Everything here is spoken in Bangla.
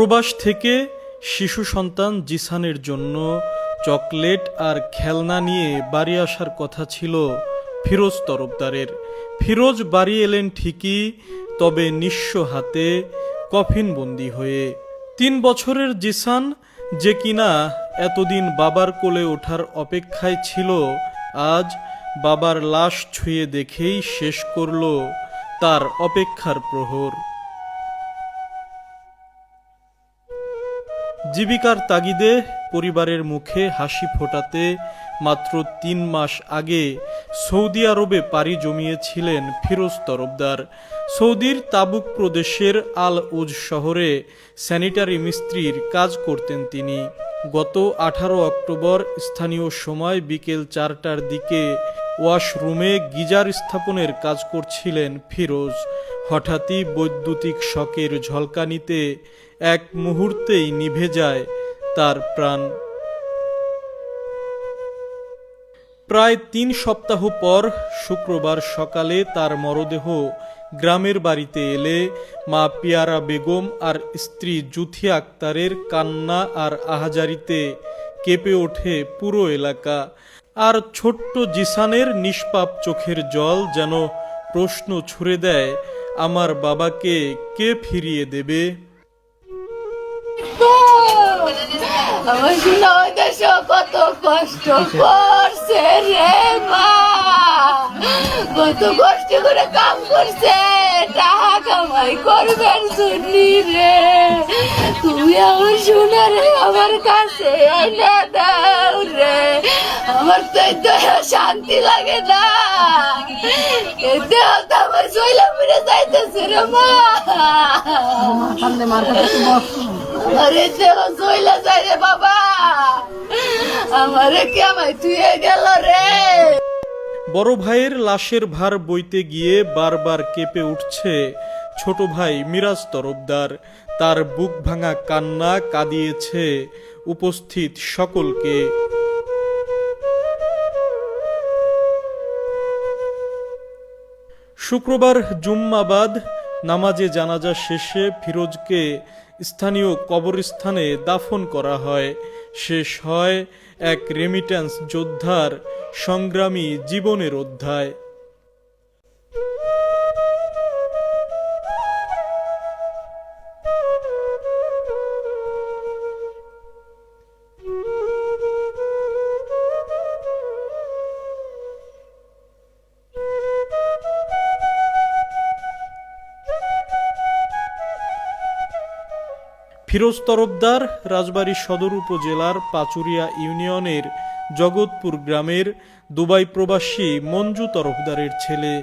প্রবাস থেকে শিশু সন্তান জিসানের জন্য চকলেট আর খেলনা নিয়ে বাড়ি আসার কথা ছিল ফিরোজ তরফদারের। ফিরোজ বাড়ি এলেন ঠিকই, তবে নিঃস্ব হাতে, কফিনবন্দি হয়ে। 3 বছরের জিসান, যে কিনা এতদিন বাবার কোলে ওঠার অপেক্ষায় ছিল, আজ বাবার লাশ ছুঁয়ে দেখেই শেষ করল তার অপেক্ষার প্রহর। জীবিকার তাগিদে পরিবারের মুখে হাসি ফোটাতে মাত্র 3 মাস আগে সৌদি আরবে পাড়ি জমিয়েছিলেন ফিরোজ তরফদার। সৌদির তাবুক প্রদেশের আল উজ শহরে স্যানিটারি মিস্ত্রির কাজ করতেন তিনি। গত 18 অক্টোবর স্থানীয় সময় বিকেল 4টার দিকে ওয়াশরুমে গিজার স্থাপনের কাজ করছিলেন ফিরোজ। হঠাৎই বৈদ্যুতিক শকের ঝলকানিতে এক মুহূর্তেই নিভে যায় তার প্রাণ। প্রায় 3 সপ্তাহ পর শুক্রবার সকালে তার মরদেহ গ্রামের বাড়িতে এলে মা পিয়ারা বেগম আর স্ত্রী জুথিয়া আক্তারের কান্না আর আহাজারিতে কেঁপে ওঠে পুরো এলাকা। আর ছোট্ট জিসানের নিষ্পাপ চোখের জল যেন প্রশ্ন ছুড়ে দেয়, আমার বাবাকে কে ফিরিয়ে দেবে? আমার দেশ কত কষ্ট করছে রে মা, কত কষ্ট করে কাম করছে, টাকা কামাই করবেন শুনি রে। তুমি আমার শুনে রে আমার কাছে এনে দাও রে, আমার তো শান্তি লাগে না। দেহ তো আমার শৈলা ফিরে যাইতেছে রে মা। আরে দেহ শৈলা যাই রে বাবা, আমারে কে আমায় তুই গেল রে। বড় ভাইয়ের লাশের ভার বইতে গিয়ে বারবার কেঁপে উঠছে ছোট ভাই মিরাজ তরফদার। তার বুক ভাঙা কান্না কাঁদিয়েছে উপস্থিত সকলকে। শুক্রবার জুম্মাবাদ নামাজে জানাজা শেষে ফিরোজকে স্থানীয় কবরস্থানে দাফন করা হয়। শেষ হয় এক রেমিট্যান্স যোদ্ধার সংগ্রামী জীবনের অধ্যায়। ফিরোজ তরফদার রাজবাড়ী সদর উপজেলার পাচুরিয়া ইউনিয়নের জগৎপুর গ্রামের দুবাই প্রবাসী মঞ্জু তরফদারের ছেলে।